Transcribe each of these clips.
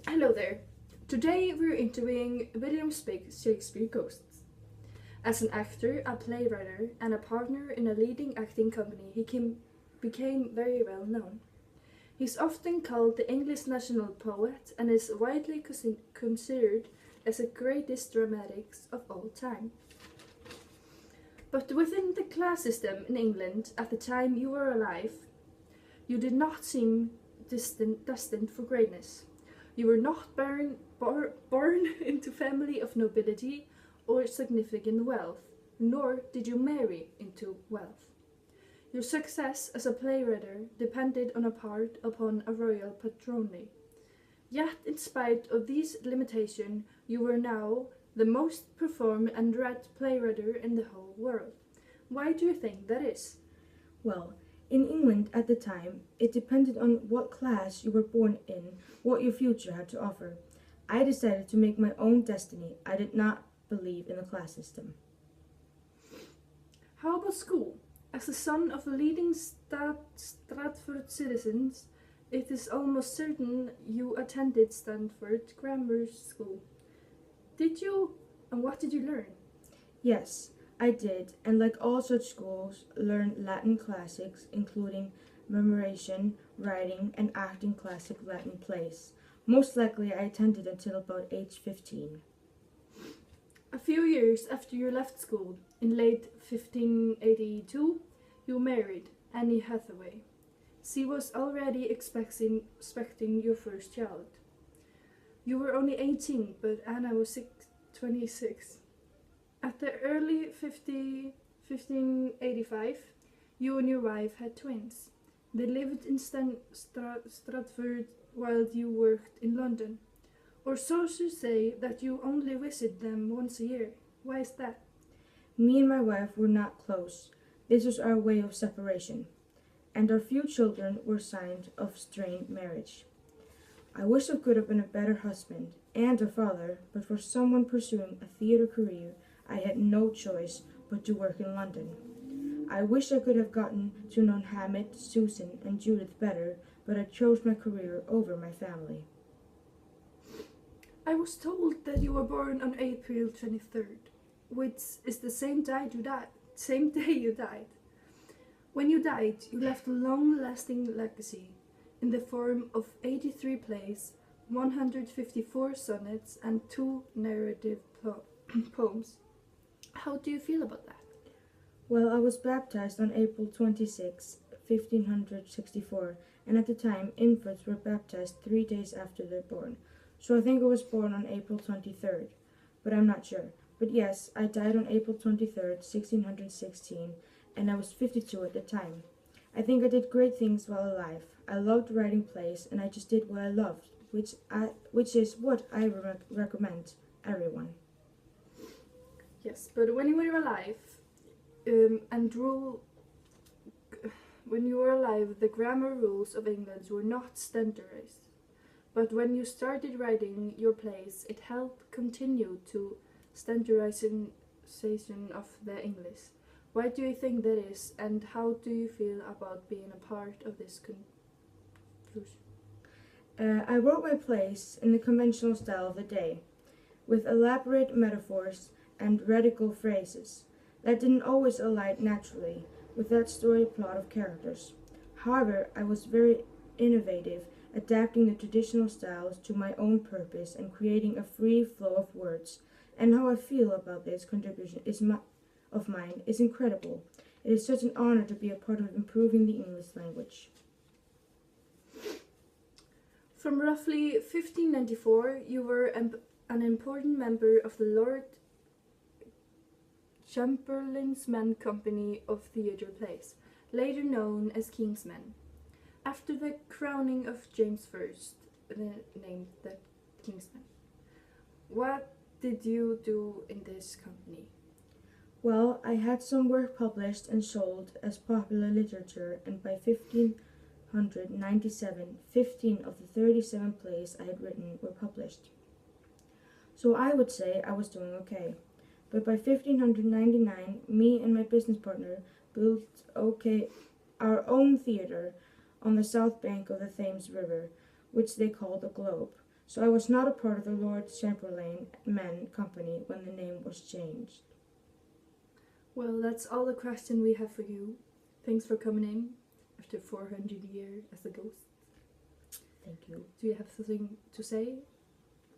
Hello there. Today we're interviewing William Shakespeare Ghosts. As an actor, a playwright, and a partner in a leading acting company, became very well known. He's often called the English national poet and is widely considered as the greatest dramatics of all time. But within the class system in England at the time you were alive, you did not seem destined for greatness. You were not born into family of nobility or significant wealth, nor did you marry into wealth. Your success as a playwright depended on a part upon a royal patronage. Yet, in spite of these limitations, you were now the most performed and read playwright in the whole world. Why do you think that is? Well, in England at the time, it depended on what class you were born in, what your future had to offer. I decided to make my own destiny. I did not believe in the class system. How about school? As the son of leading Stratford citizens, it is almost certain you attended Stanford Grammar School. Did you? And what did you learn? Yes, I did, and like all such schools, learned Latin classics, including memorization, writing, and acting classic Latin plays. Most likely, I attended until about age 15. A few years after you left school, in late 1582, you married Annie Hathaway. She was already expecting your first child. You were only 18, but Anna was 26. At the early 1585, you and your wife had twins. They lived in Stratford while you worked in London. Or sources say that you only visit them once a year. Why is that? Me and my wife were not close. This was our way of separation, and our few children were signs of strained marriage. I wish I could have been a better husband and a father, but for someone pursuing a theatre career, I had no choice but to work in London. I wish I could have gotten to know Hamlet, Susan, and Judith better, but I chose my career over my family. I was told that you were born on April 23rd, which is the same day you died. When you died, you left a long-lasting legacy in the form of 83 plays, 154 sonnets, and 2 narrative poems. How do you feel about that? Well, I was baptized on April 26, 1564, and at the time, infants were baptized 3 days after they're born. So I think I was born on April 23rd, but I'm not sure. But yes, I died on April 23rd, 1616, and I was 52 at the time. I think I did great things while alive. I loved writing plays, and I just did what I loved, which is what I recommend everyone. Yes, but when you were alive, and rule when you were alive, the grammar rules of England were not standardized. But when you started writing your plays, it helped continue to standardization of the English. Why do you think that is, and how do you feel about being a part of this conclusion? I wrote my plays in the conventional style of the day, with elaborate metaphors and radical phrases that didn't always align naturally with that story plot of characters. However, I was very innovative, adapting the traditional styles to my own purpose and creating a free flow of words. And how I feel about this contribution of mine is incredible. It is such an honor to be a part of improving the English language. From roughly 1594, you were an important member of the Lord Chamberlain's Men Company of Theatre Plays, later known as King's Men. After the crowning of James I, named the King's Men, what did you do in this company? Well, I had some work published and sold as popular literature, and by 1597, 15 of the 37 plays I had written were published. So I would say I was doing okay. But by 1599, me and my business partner built our own theatre on the south bank of the Thames River, which they called the Globe. so I was not a part of the Lord Chamberlain Men Company when the name was changed. Well, that's all the question we have for you. Thanks for coming in after 400 years as a ghost. Thank you. Do you have something to say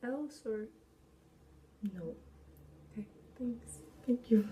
else or? No. Okay, thanks. Thank you.